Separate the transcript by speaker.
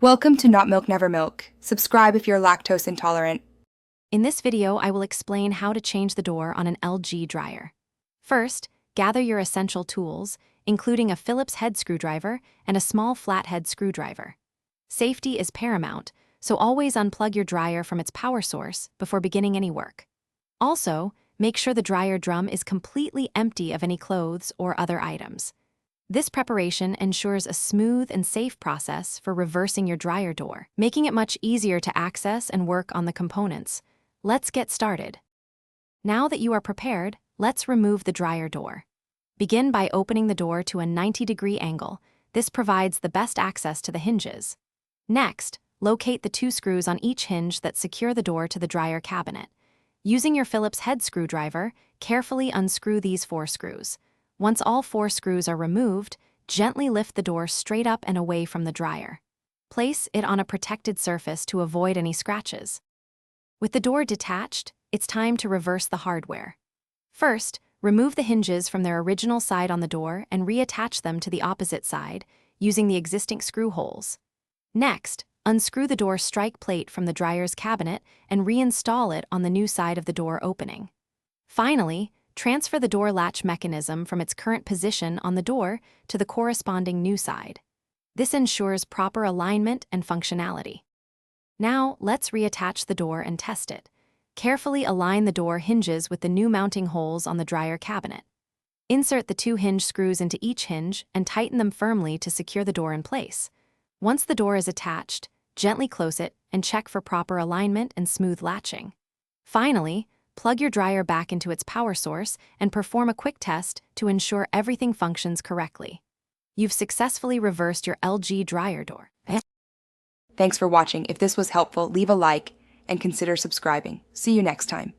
Speaker 1: Welcome to Not Milk Never Milk. Subscribe if you're lactose intolerant.
Speaker 2: In this video, I will explain how to change the door on an LG dryer. First, gather your essential tools, including a Phillips head screwdriver and a small flathead screwdriver. Safety is paramount, so always unplug your dryer from its power source before beginning any work. Also, make sure the dryer drum is completely empty of any clothes or other items. This preparation ensures a smooth and safe process for reversing your dryer door, making it much easier to access and work on the components. Let's get started. Now that you are prepared, let's remove the dryer door. Begin by opening the door to a 90-degree angle. This provides the best access to the hinges. Next, locate the 2 screws on each hinge that secure the door to the dryer cabinet. Using your Phillips head screwdriver, carefully unscrew these 4 screws. Once all 4 screws are removed, gently lift the door straight up and away from the dryer. Place it on a protected surface to avoid any scratches. With the door detached, it's time to reverse the hardware. First, remove the hinges from their original side on the door and reattach them to the opposite side, using the existing screw holes. Next, unscrew the door strike plate from the dryer's cabinet and reinstall it on the new side of the door opening. Finally, transfer the door latch mechanism from its current position on the door to the corresponding new side. This ensures proper alignment and functionality. Now, let's reattach the door and test it. Carefully align the door hinges with the new mounting holes on the dryer cabinet. Insert the 2 hinge screws into each hinge and tighten them firmly to secure the door in place. Once the door is attached, gently close it and check for proper alignment and smooth latching. Finally, plug your dryer back into its power source and perform a quick test to ensure everything functions correctly. You've successfully reversed your LG dryer door.
Speaker 1: Thanks for watching. If this was helpful, leave a like and consider subscribing. See you next time.